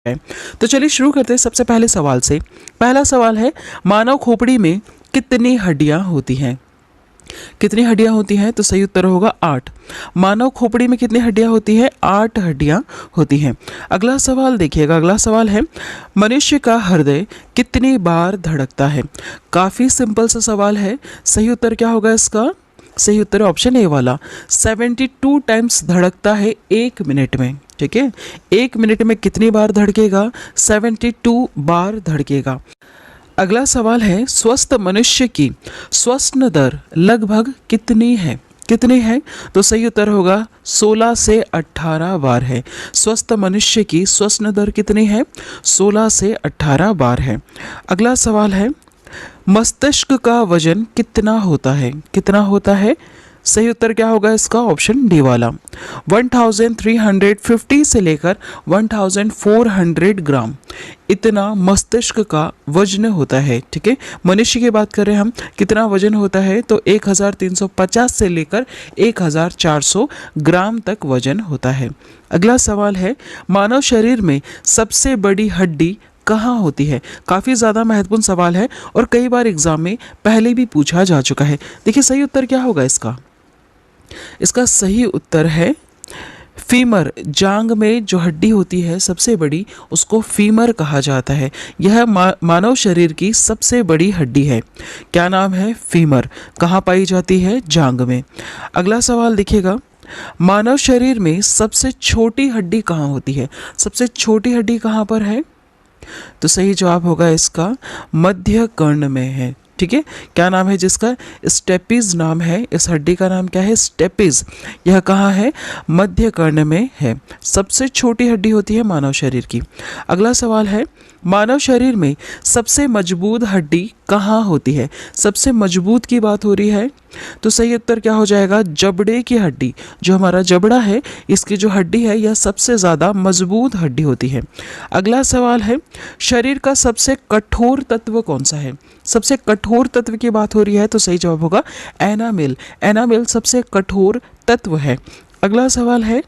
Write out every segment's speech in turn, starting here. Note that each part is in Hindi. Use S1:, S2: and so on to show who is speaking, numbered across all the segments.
S1: है। तो चलिए शुरू करते हैं सबसे पहले सवाल से। पहला सवाल है, मानव खोपड़ी में कितनी हड्डियां होती हैं? कितनी हड्डियां होती हैं? तो सही उत्तर होगा 8। मानव खोपड़ी में कितनी हड्डियां होती हैं? 8 हड्डियां होती हैं। अगला सवाल देखिएगा, अगला सवाल है, मनुष्य का हृदय कितनी बार धड़कता है? काफ़ी सिंपल सा सवाल है। सही उत्तर क्या होगा इसका? सही उत्तर ऑप्शन ए वाला, 72 टाइम्स धड़कता है 1 मिनट में। ठीक है, 1 मिनट में कितनी बार धड़केगा? 72 बार धड़केगा। अगला सवाल है, स्वस्थ मनुष्य की श्वसन दर लगभग कितनी है? कितनी है? तो सही उत्तर होगा 16 से 18 बार है। स्वस्थ मनुष्य की श्वसन दर कितनी है? 16 से 18 बार है। अगला सवाल है, मस्तिष्क का वजन कितना होता है? कितना होता है? सही उत्तर क्या होगा इसका? ऑप्शन डी वाला, 1350 से लेकर 1400 ग्राम इतना मस्तिष्क का वजन होता है। ठीक है, मनुष्य की बात करें हम, कितना वजन होता है? तो 1350 से लेकर 1400 ग्राम तक वजन होता है। अगला सवाल है, मानव शरीर में सबसे बड़ी हड्डी कहाँ होती है? काफ़ी ज़्यादा महत्वपूर्ण सवाल है और कई बार एग्जाम में पहले भी पूछा जा चुका है। देखिए सही उत्तर क्या होगा इसका? इसका सही उत्तर है फीमर। जांग में जो हड्डी होती है सबसे बड़ी, उसको फीमर कहा जाता है। यह मानव शरीर की सबसे बड़ी हड्डी है। क्या नाम है? फीमर। कहाँ पाई जाती है? जांग में। अगला सवाल देखिएगा, मानव शरीर में सबसे छोटी हड्डी कहाँ होती है? सबसे छोटी हड्डी कहाँ पर है? तो सही जवाब होगा इसका मध्य कर्ण में है। ठीक है, क्या नाम है जिसका? स्टेपिज नाम है। इस हड्डी का नाम क्या है? स्टेपिज। यह कहाँ है? मध्य कर्ण में है। सबसे छोटी हड्डी होती है मानव शरीर की। अगला सवाल है, मानव शरीर में सबसे मजबूत हड्डी कहाँ होती है? सबसे मजबूत की बात हो रही है, तो सही उत्तर क्या हो जाएगा? जबड़े की हड्डी। जो हमारा जबड़ा है, इसकी जो हड्डी है, यह सबसे ज़्यादा मजबूत हड्डी होती है। अगला सवाल है, शरीर का सबसे कठोर तत्व कौन सा है? सबसे कठोर तत्व की बात हो रही है, तो सही जवाब होगा एनामिल। एनामिल सबसे कठोर तत्व है। अगला सवाल है,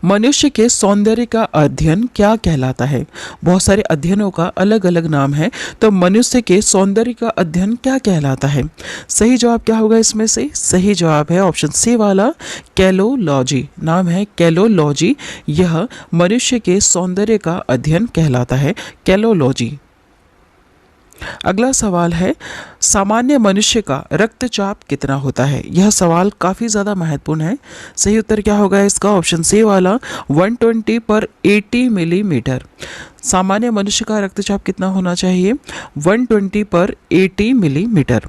S1: मनुष्य के सौंदर्य का अध्ययन क्या कहलाता है? बहुत सारे अध्ययनों का अलग अलग नाम है, तो मनुष्य के सौंदर्य का अध्ययन क्या कहलाता है? सही जवाब क्या होगा इसमें से? सही जवाब है ऑप्शन सी वाला, कैलोलॉजी। नाम है कैलोलॉजी। यह मनुष्य के सौंदर्य का अध्ययन कहलाता है, कैलोलॉजी। अगला सवाल है, सामान्य मनुष्य का रक्तचाप कितना होता है? यह सवाल काफ़ी ज़्यादा महत्वपूर्ण है। सही उत्तर क्या होगा इसका? ऑप्शन सी वाला, 120/80 मिलीमीटर। सामान्य मनुष्य का रक्तचाप कितना होना चाहिए? 120/80 मिलीमीटर।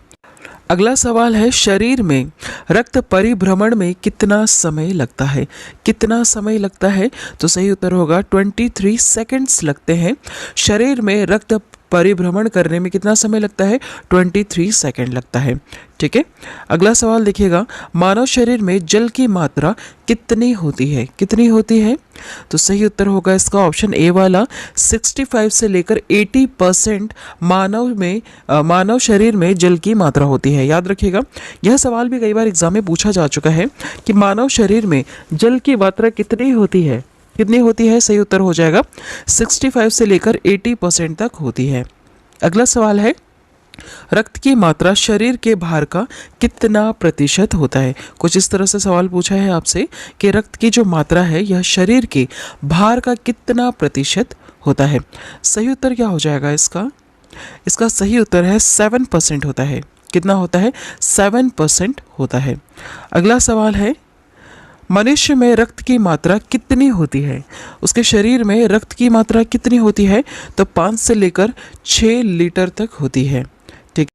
S1: अगला सवाल है, शरीर में रक्त परिभ्रमण में कितना समय लगता है? कितना समय लगता है? तो सही उत्तर होगा 23 सेकंड्स लगते हैं। शरीर में रक्त परिभ्रमण करने में कितना समय लगता है? 23 सेकंड लगता है। ठीक है, अगला सवाल देखिएगा, मानव शरीर में जल की मात्रा कितनी होती है? कितनी होती है? तो सही उत्तर होगा इसका ऑप्शन ए वाला, 65 से लेकर 80% मानव शरीर में जल की मात्रा होती है। याद रखिएगा, यह सवाल भी कई बार एग्जाम में पूछा जा चुका है कि मानव शरीर में जल की मात्रा कितनी होती है? कितनी होती है? सही उत्तर हो जाएगा 65 से लेकर 80% तक होती है। अगला सवाल है, रक्त की मात्रा शरीर के भार का कितना प्रतिशत होता है? कुछ इस तरह से सवाल पूछा है आपसे कि रक्त की जो मात्रा है, यह शरीर के भार का कितना प्रतिशत होता है? सही उत्तर क्या हो जाएगा इसका? इसका सही उत्तर है 7% होता है। कितना होता है? 7% होता है। अगला सवाल है, मनुष्य में रक्त की मात्रा कितनी होती है? उसके शरीर में रक्त की मात्रा कितनी होती है? तो 5 से लेकर 6 लीटर तक होती है। ठीक।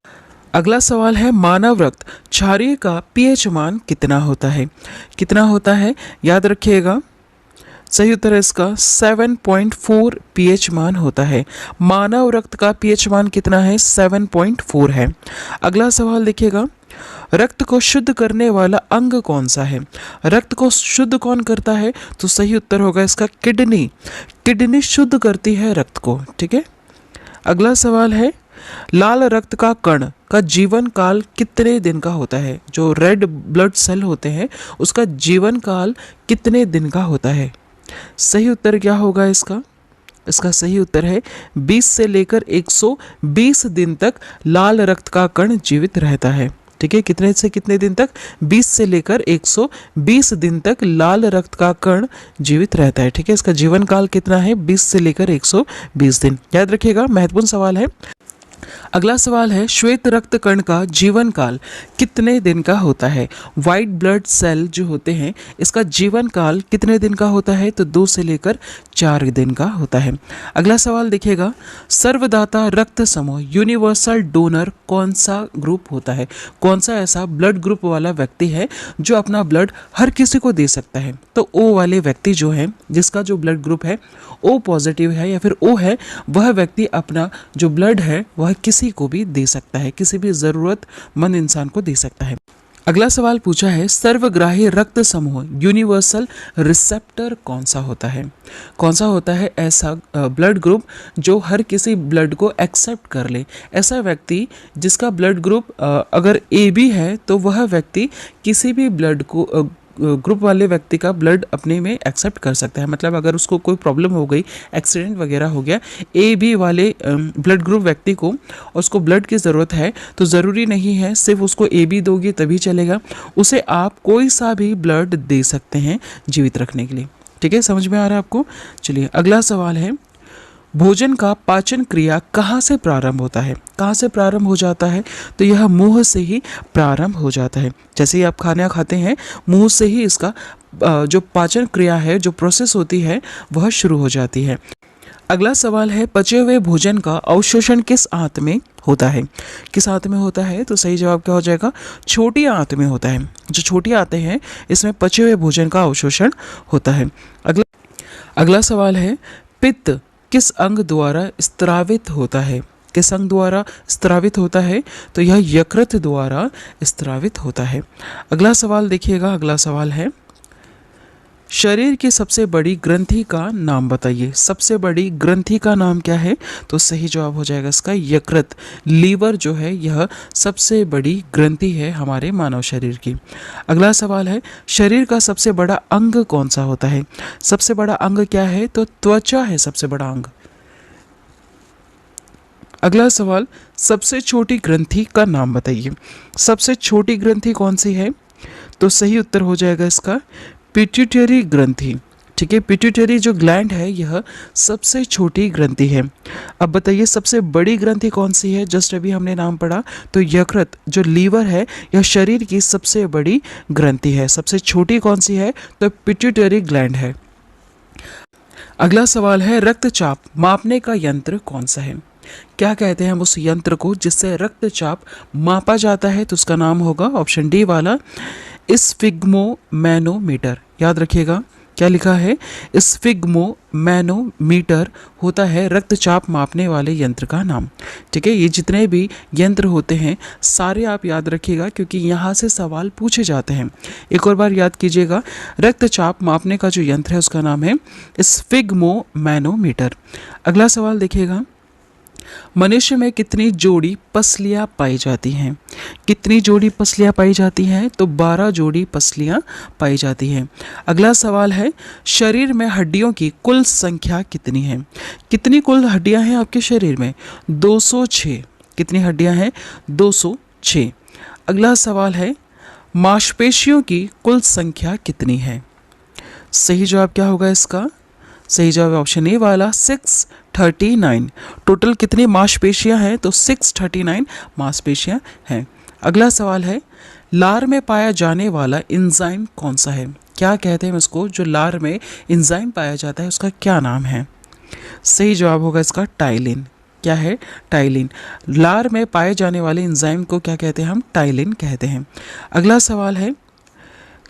S1: अगला सवाल है, मानव रक्त क्षारीय का पीएच मान कितना होता है? कितना होता है? याद रखिएगा, सही उत्तर है इसका 7.4 पीएच मान होता है। मानव रक्त का पीएच मान कितना है? 7.4 है। अगला सवाल देखिएगा, रक्त को शुद्ध करने वाला अंग कौन सा है? रक्त को शुद्ध कौन करता है? तो सही उत्तर होगा इसका किडनी। किडनी शुद्ध करती है रक्त को। ठीक है, अगला सवाल है, लाल रक्त का कण का जीवन काल कितने दिन का होता है? जो रेड ब्लड सेल होते हैं, उसका जीवन काल कितने दिन का होता है? सही उत्तर क्या होगा इसका? इसका सही उत्तर है 20 से लेकर 120 दिन तक लाल रक्त का कण जीवित रहता है। ठीक है, कितने से कितने दिन तक? 20 से लेकर 120 दिन तक लाल रक्त का कण जीवित रहता है। ठीक है, इसका जीवन काल कितना है? 20 से लेकर 120 दिन। याद रखिएगा, महत्वपूर्ण सवाल है। अगला सवाल है, श्वेत रक्त कण का जीवन काल कितने दिन का होता है? व्हाइट ब्लड सेल जो होते हैं, इसका जीवन काल कितने दिन का होता है? तो 2 से लेकर 4 दिन का होता है। अगला सवाल देखिएगा, सर्वदाता रक्त समूह यूनिवर्सल डोनर कौन सा ग्रुप होता है? कौन सा ऐसा ब्लड ग्रुप वाला व्यक्ति है जो अपना ब्लड हर किसी को दे सकता है? तो ओ वाले व्यक्ति जो है, जिसका जो ब्लड ग्रुप है ओ पॉजिटिव है या फिर ओ है, वह व्यक्ति अपना जो ब्लड है वह किसी को भी दे सकता है, किसी भी ज़रूरतमंद इंसान को दे सकता है। अगला सवाल पूछा है, सर्वग्राही रक्त समूह यूनिवर्सल रिसेप्टर कौन सा होता है? कौन सा होता है ऐसा ब्लड ग्रुप जो हर किसी ब्लड को एक्सेप्ट कर ले? ऐसा व्यक्ति जिसका ब्लड ग्रुप अगर ए बी है तो वह व्यक्ति किसी भी ब्लड को ग्रुप वाले व्यक्ति का ब्लड अपने में एक्सेप्ट कर सकता है। मतलब अगर उसको कोई प्रॉब्लम हो गई, एक्सीडेंट वगैरह हो गया, ए बी वाले ब्लड ग्रुप व्यक्ति को उसको ब्लड की ज़रूरत है, तो ज़रूरी नहीं है सिर्फ उसको ए बी दोगे तभी चलेगा, उसे आप कोई सा भी ब्लड दे सकते हैं जीवित रखने के लिए। ठीक है, समझ में आ रहा है आपको? चलिए अगला सवाल है, भोजन का पाचन क्रिया कहाँ से प्रारंभ होता है? कहाँ से प्रारंभ हो जाता है? तो यह मुंह से ही प्रारंभ हो जाता है। जैसे ही आप खाना खाते हैं, मुंह से ही इसका जो पाचन क्रिया है, जो प्रोसेस होती है, वह शुरू हो जाती है। अगला सवाल है, पचे हुए भोजन का अवशोषण किस आंत में होता है? किस आंत में होता है? तो सही जवाब क्या हो जाएगा? छोटी आंत में होता है। जो छोटी आंतें हैं, इसमें पचे हुए भोजन का अवशोषण होता है। अगला सवाल है, पित्त किस अंग द्वारा स्त्रावित होता है? किस अंग द्वारा स्त्रावित होता है? तो यह यकृत द्वारा स्त्रावित होता है। अगला सवाल देखिएगा, अगला सवाल है, शरीर की सबसे बड़ी ग्रंथि का नाम बताइए। सबसे बड़ी ग्रंथि का नाम क्या है? तो सही जवाब हो जाएगा इसका यकृत। लीवर जो है यह सबसे बड़ी ग्रंथि है हमारे मानव शरीर की। अगला सवाल है, शरीर का सबसे बड़ा अंग कौन सा होता है? सबसे बड़ा अंग क्या है? तो त्वचा है सबसे बड़ा अंग। अगला सवाल, सबसे छोटी ग्रंथि का नाम बताइए। सबसे छोटी ग्रंथि कौन सी है? तो सही उत्तर हो जाएगा इसका पिट्यूटरी ग्रंथि। ठीक है, पिट्यूटरी जो ग्लैंड है यह सबसे छोटी ग्रंथि है। अब बताइए सबसे बड़ी ग्रंथि कौन सी है? जस्ट अभी हमने नाम पढ़ा, तो यकृत जो लीवर है यह शरीर की सबसे बड़ी ग्रंथि है। सबसे छोटी कौन सी है? तो पिट्यूटरी ग्लैंड है। अगला सवाल है, रक्तचाप मापने का यंत्र कौन सा है? क्या कहते हैं हम उस यंत्र को जिससे रक्तचाप मापा जाता है? तो उसका नाम होगा ऑप्शन डी वाला स्फिग्मोमैनोमीटर। याद रखिएगा क्या लिखा है? स्फिग्मोमैनोमीटर होता है रक्तचाप मापने वाले यंत्र का नाम। ठीक है, ये जितने भी यंत्र होते हैं सारे आप याद रखिएगा क्योंकि यहाँ से सवाल पूछे जाते हैं। एक और बार याद कीजिएगा, रक्तचाप मापने का जो यंत्र है उसका नाम है स्फिग्मोमैनोमीटर। अगला सवाल देखिएगा, मनुष्य में कितनी जोड़ी पसलियां पाई जाती हैं? कितनी जोड़ी पसलियां पाई जाती हैं? तो 12 जोड़ी पसलियां पाई जाती हैं। अगला सवाल है, शरीर में हड्डियों की कुल संख्या कितनी है? कितनी कुल हड्डियां हैं आपके शरीर में? 206। कितनी हड्डियां हैं? 206। अगला सवाल है, मांसपेशियों की कुल संख्या कितनी है? सही जवाब क्या होगा इसका? सही जवाब ऑप्शन ए वाला 639। टोटल कितनी मांसपेशियां हैं? तो 639 मांसपेशियां हैं। अगला सवाल है, लार में पाया जाने वाला एंजाइम कौन सा है? क्या कहते हैं इसको? जो लार में एंजाइम पाया जाता है उसका क्या नाम है? सही जवाब होगा इसका टाइलिन। क्या है? टाइलिन। लार में पाए जाने वाले एंजाइम को क्या कहते हैं? हम टाइलिन कहते हैं। अगला सवाल है,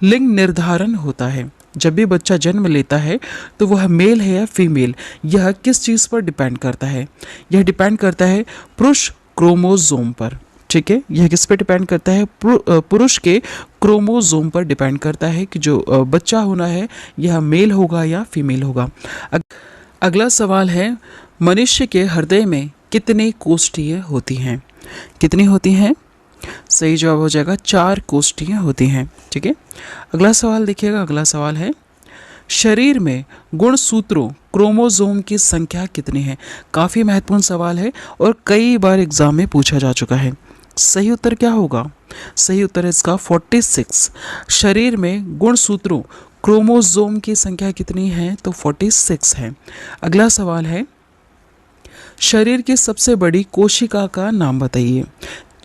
S1: लिंग निर्धारण होता है जब भी बच्चा जन्म लेता है तो वह मेल है या फीमेल, यह किस चीज़ पर डिपेंड करता है? यह डिपेंड करता है पुरुष क्रोमोसोम पर। ठीक है, यह किस पे डिपेंड करता है? पुरुष के क्रोमोसोम पर डिपेंड करता है कि जो बच्चा होना है यह मेल होगा या फीमेल होगा। अगला सवाल है, मनुष्य के हृदय में कितनी कोष्ठियाँ होती हैं? कितनी होती हैं? सही जवाब हो जाएगा 4 कोष्ठियाँ होती हैं। ठीक है, अगला सवाल देखिएगा। अगला सवाल है, शरीर में गुणसूत्रों क्रोमोसोम की संख्या कितनी है? काफ़ी महत्वपूर्ण सवाल है और कई बार एग्जाम में पूछा जा चुका है। सही उत्तर क्या होगा? सही उत्तर है इसका 46। शरीर में गुणसूत्रों क्रोमोसोम की संख्या कितनी है? तो 46 है। अगला सवाल है, शरीर की सबसे बड़ी कोशिका का नाम बताइए।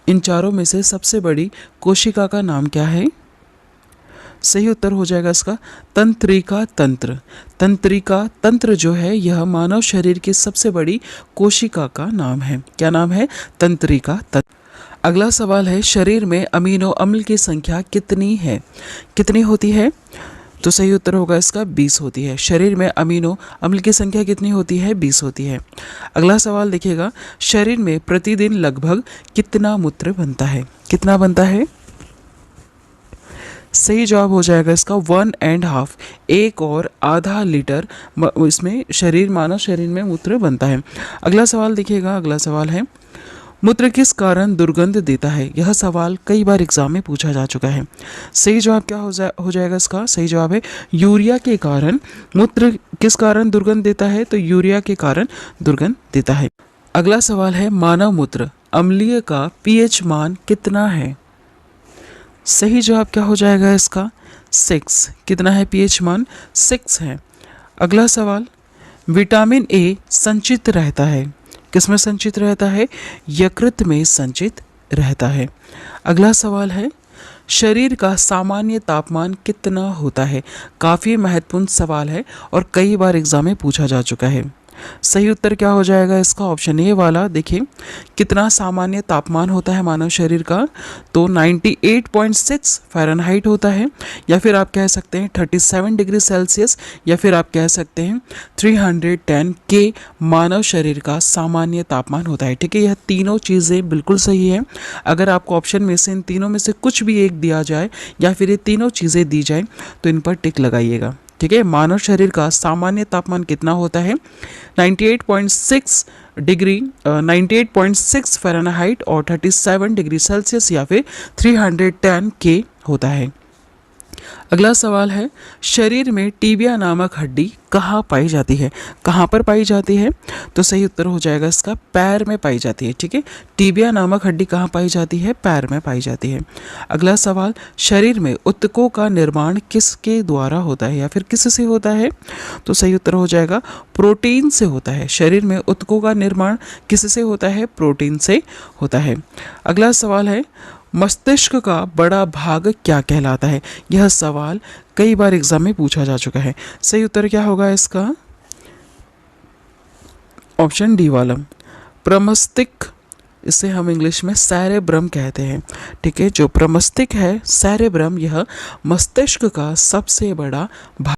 S1: इन चारों में से सबसे बड़ी कोशिका का नाम क्या है? सही उत्तर हो जाएगा इसका तंत्रिका तंत्र। तंत्रिका तंत्र जो है यह मानव शरीर की सबसे बड़ी कोशिका का नाम है। क्या नाम है? तंत्रिका तंत्र। अगला सवाल है, शरीर में अमीनो अम्ल की संख्या कितनी है? कितनी होती है? तो सही उत्तर होगा इसका 20 होती है। शरीर में अमीनो अम्ल की संख्या कितनी होती है? 20 होती है। अगला सवाल देखिएगा, शरीर में प्रतिदिन लगभग कितना मूत्र बनता है? कितना बनता है? सही जवाब हो जाएगा इसका 1.5, 1.5 लीटर इसमें मानव शरीर में मूत्र बनता है। अगला सवाल देखिएगा, अगला सवाल है, मूत्र किस कारण दुर्गंध देता है? यह सवाल कई बार एग्जाम में पूछा जा चुका है। सही जवाब क्या हो जाएगा इसका? सही जवाब है यूरिया के कारण। मूत्र किस कारण दुर्गंध देता है? तो यूरिया के कारण दुर्गंध देता है। अगला सवाल है, मानव मूत्र अम्लीय का पीएच मान कितना है? सही जवाब क्या हो जाएगा इसका? 6। कितना है पीएच मान? 6 है। अगला सवाल, विटामिन ए संचित रहता है, किसमें संचित रहता है? यकृत में संचित रहता है। अगला सवाल है, शरीर का सामान्य तापमान कितना होता है? काफ़ी महत्वपूर्ण सवाल है और कई बार एग्जाम में पूछा जा चुका है। सही उत्तर क्या हो जाएगा इसका? ऑप्शन ए वाला। देखिए, कितना सामान्य तापमान होता है मानव शरीर का? तो 98.6 फ़ारेनहाइट होता है, या फिर आप कह सकते हैं 37 डिग्री सेल्सियस, या फिर आप कह सकते हैं 310 के मानव शरीर का सामान्य तापमान होता है। ठीक है, यह तीनों चीज़ें बिल्कुल सही है। अगर आपको ऑप्शन में से इन तीनों में से कुछ भी एक दिया जाए या फिर ये तीनों चीज़ें दी जाए तो इन पर टिक लगाइएगा। ठीक है, मानव शरीर का सामान्य तापमान कितना होता है? 98.6 फ़ारेनहाइट और 37 डिग्री सेल्सियस या फिर 310 के होता है। अगला सवाल है, शरीर में टीबिया नामक हड्डी कहाँ पाई जाती है? कहाँ पर पाई जाती है? तो सही उत्तर हो जाएगा इसका पैर में पाई जाती है। ठीक है, टीबिया नामक हड्डी कहाँ पाई जाती है? पैर में पाई जाती है। अगला सवाल, शरीर में ऊतकों का निर्माण किसके द्वारा होता है या फिर किससे होता है? तो सही उत्तर हो जाएगा प्रोटीन से होता है। शरीर में ऊतकों का निर्माण किससे होता है? प्रोटीन से होता है। अगला सवाल है, मस्तिष्क का बड़ा भाग क्या कहलाता है? यह सवाल कई बार एग्जाम में पूछा जा चुका है। सही उत्तर क्या होगा इसका? ऑप्शन डी वाला, प्रमस्तिष्क। इसे हम इंग्लिश में सेरेब्रम कहते हैं। ठीक है, जो प्रमस्तिष्क है सेरेब्रम, यह मस्तिष्क का सबसे बड़ा भाग